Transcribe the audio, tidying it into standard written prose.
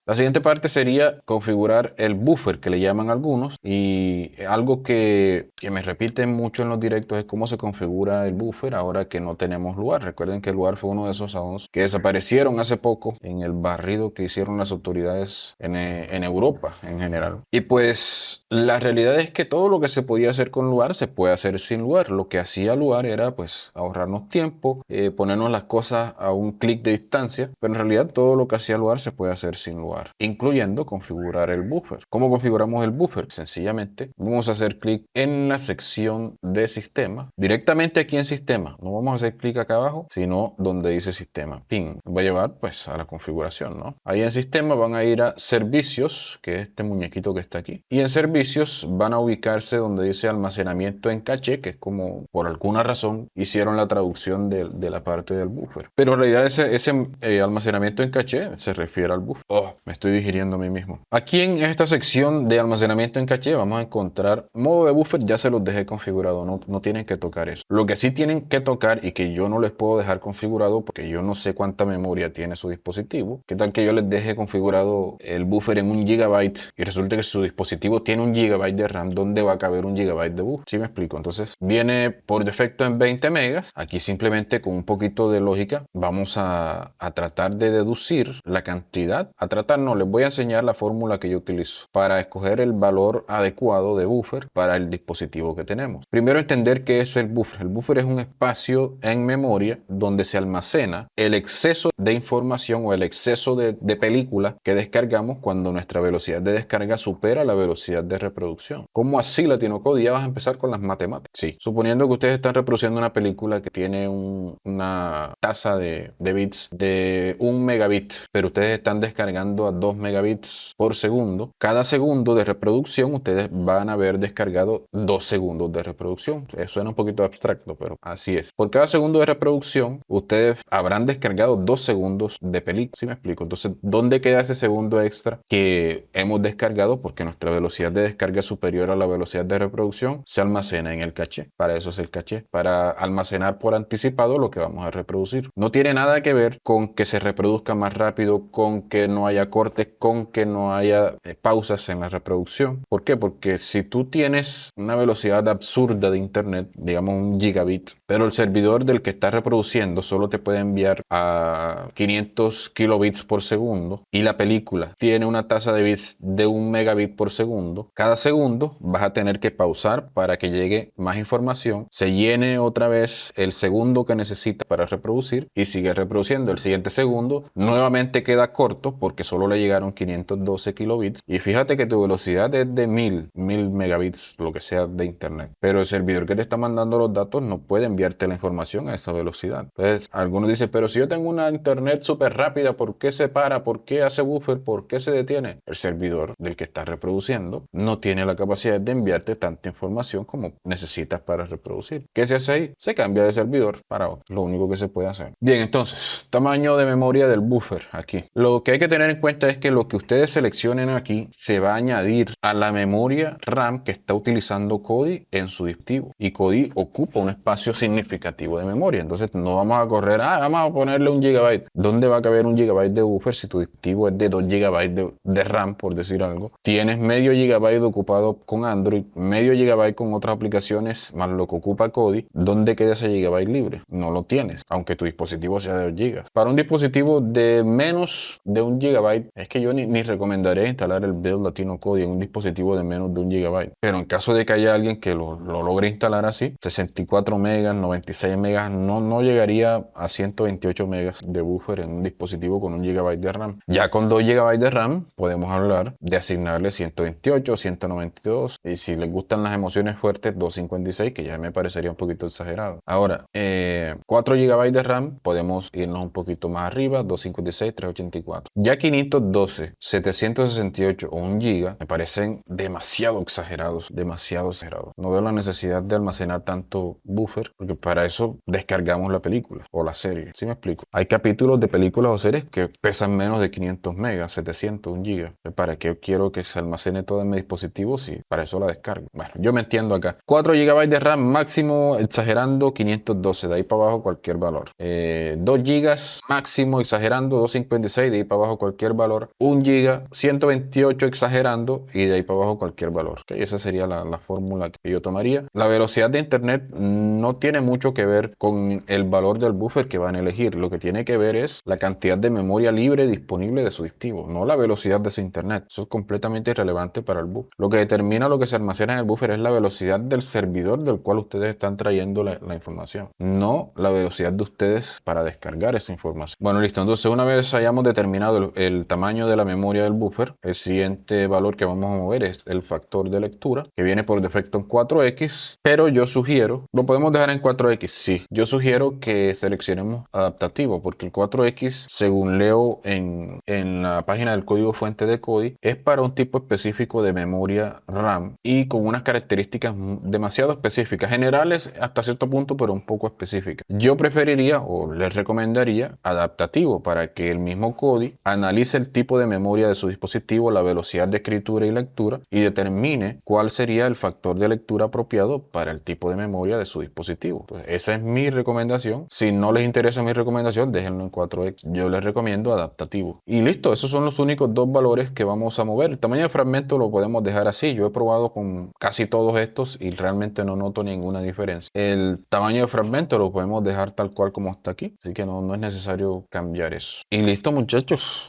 La siguiente parte sería configurar el buffer, que le llaman algunos, y algo que me repiten mucho en los directos es cómo se configura el buffer ahora que no tenemos lugar. Recuerden que el lugar fue uno de esos addons que desaparecieron hace poco en el barrido que hicieron las autoridades en Europa en general. Y pues la realidad es que todo lo que se podía hacer con lugar se puede hacer sin lugar. Lo que hacía lugar era pues ahorrarnos tiempo, ponernos las cosas a un clic de distancia, pero en realidad todo lo que hacía lugar se puede hacer sin lugar, incluyendo configurar el buffer. ¿Cómo configuramos el buffer? Sencillamente vamos a hacer clic en la sección de sistema, directamente aquí en sistema. No vamos a hacer clic acá abajo, sino donde dice sistema. Pin. Va a llevar pues a la configuración, ¿no? Ahí en sistema van a ir a servicios, que es este muñequito que está aquí. Y en servicios van a ubicarse donde dice almacenamiento en caché, que es como por alguna razón hicieron la traducción de la parte del buffer. Pero en realidad ese almacenamiento en caché se refiere al buffer. Oh, me estoy digiriendo a mí mismo. Aquí en esta sección de almacenamiento en caché vamos a encontrar modo de buffer. Ya se los dejé configurado, no tienen que tocar eso. Lo que sí tienen que tocar y que yo no les puedo dejar configurado porque yo no sé cuánta memoria tiene su dispositivo. ¿Qué tal que yo les deje configurado el buffer en 1 GB y resulta que su dispositivo tiene 1 GB de RAM? ¿Dónde va a caber 1 GB de buffer? ¿Sí me explico? Entonces viene por defecto en 20 megas. Aquí simplemente con un poquito de lógica vamos a tratar de deducir la cantidad. No, les voy a enseñar la fórmula que yo utilizo para escoger el valor adecuado de buffer para el dispositivo que tenemos. Primero, entender qué es el buffer. El buffer es un espacio en memoria donde se almacena el exceso de información o el exceso de película que descargamos cuando nuestra velocidad de descarga supera la velocidad de reproducción. ¿Cómo así, LatinoCode? Ya vas a empezar con las matemáticas. Sí, suponiendo que ustedes están reproduciendo una película que tiene una tasa de bits de 1 megabit, pero ustedes están descargando a 2 megabits por segundo. Cada segundo de reproducción ustedes van a haber descargado 2 segundos de reproducción. Eso suena un poquito abstracto, pero así es. Por cada segundo de reproducción ustedes habrán descargado 2 segundos de película. ¿Sí me explico? Entonces, ¿dónde queda ese segundo extra que hemos descargado? Porque nuestra velocidad de descarga es superior a la velocidad de reproducción. Se almacena en el caché. Para eso es el caché, para almacenar por anticipado lo que vamos a reproducir. No tiene nada que ver con que se reproduzca más rápido, con que no haya cortes, con que no haya pausas en la reproducción. ¿Por qué? Porque si tú tienes una velocidad absurda de internet, digamos 1 gigabit, pero el servidor del que está reproduciendo solo te puede enviar a 500 kilobits por segundo y la película tiene una tasa de bits de 1 megabit por segundo, cada segundo vas a tener que pausar para que llegue más información, se llene otra vez el segundo que necesita para reproducir y sigue reproduciendo. El siguiente segundo nuevamente queda corto porque solo le llegaron 512 kilobits y fíjate que tu velocidad es de 1000 megabits, lo que sea de internet, pero el servidor que te está mandando los datos no puede enviarte la información a esa velocidad. Entonces algunos dicen, pero si yo tengo una internet súper rápida, ¿por qué se para? ¿Por qué hace buffer? ¿Por qué se detiene? El servidor del que está reproduciendo no tiene la capacidad de enviarte tanta información como necesitas para reproducir. ¿Qué se hace ahí? Se cambia de servidor para otro. Lo único que se puede hacer. Bien, entonces, tamaño de memoria del buffer aquí. Lo que hay que tener en cuenta es que lo que ustedes seleccionen aquí se va a añadir a la memoria RAM que está utilizando Kodi en su dispositivo. Y Kodi ocupa un espacio significativo de memoria. Entonces, no vamos a correr, vamos a ponerle 1 gigabyte. ¿Dónde va a caber 1 gigabyte de buffer si tu dispositivo es de 2 gigabytes de RAM, por decir algo? Tienes medio gigabyte ocupado con Android, medio gigabyte con otras aplicaciones, más lo que ocupa Kodi. ¿Dónde queda ese gigabyte libre? No lo tienes, aunque tu dispositivo sea de 2 gigas. Para un dispositivo de menos de 1 gigabyte, es que yo ni recomendaría instalar el build LatinoCode en un dispositivo de menos de 1 gigabyte. Pero en caso de que haya alguien que lo logre instalar así, 64 megas, 96 megas, no llegaría a 128 megas de buffer en un dispositivo con 1 gigabyte de RAM. Ya con 2 gigabytes de RAM podemos hablar de asignarle 128, 192 y si les gustan las emociones fuertes, 256, que ya me parecería un poquito exagerado. Ahora, 4 GB de RAM, podemos irnos un poquito más arriba, 256, 384. Ya 512, 768 o 1 GB me parecen demasiado exagerados, demasiado exagerados. No veo la necesidad de almacenar tanto buffer, porque para eso descargamos la película o la serie. ¿Sí me explico? Hay capítulos de películas o series que pesan menos de 500 megas, 700, 1 GB. ¿Para qué quiero que se almacene todo en mi dispositivo si para eso la descargo? Bueno, yo me entiendo acá. 4 GB de RAM máximo, exagerando 512, de ahí para abajo cualquier valor. 2 GB máximo, exagerando 256, de ahí para abajo cualquier valor 1 GB, 128 exagerando y de ahí para abajo cualquier valor. ¿Okay? Esa sería la fórmula que yo tomaría. La velocidad de internet no tiene mucho que ver con el valor del buffer que van a elegir. Lo que tiene que ver es la cantidad de memoria libre disponible de su dispositivo, no la velocidad de su internet. Eso es completamente irrelevante para el buffer. Lo que determina lo que se almacena en el buffer es la velocidad del servidor del cual ustedes están trayendo la información, no la velocidad de ustedes para descargar esa información. Bueno, listo. Entonces, una vez hayamos determinado el tamaño de la memoria del buffer, el siguiente valor que vamos a mover es el factor de lectura, que viene por defecto en 4x, pero yo sugiero, lo podemos dejar en 4x, sí. Yo sugiero que seleccionemos adaptativo, porque el 4x, según leo en la página del código fuente de Kodi, es para un tipo específico de memoria RAM y con unas características demasiado específicas, generales hasta cierto punto, pero un poco específicas. Yo preferiría o les recomendaría adaptativo para que el mismo Kodi analice el tipo de memoria de su dispositivo, la velocidad de escritura y lectura y determine cuál sería el factor de lectura apropiado para el tipo de memoria de su dispositivo. Pues esa es mi recomendación. Si no les interesa mi recomendación, déjenlo en 4x. Yo les recomiendo adaptativo. Y listo, esos son los únicos dos valores que vamos a mover. El tamaño de fragmento lo podemos dejar así. Yo he probado con casi todos estos y realmente no noto ninguna diferencia. El tamaño de fragmento lo podemos dejar tal cual como está aquí. Así que no es necesario cambiar eso. Y listo, muchachos.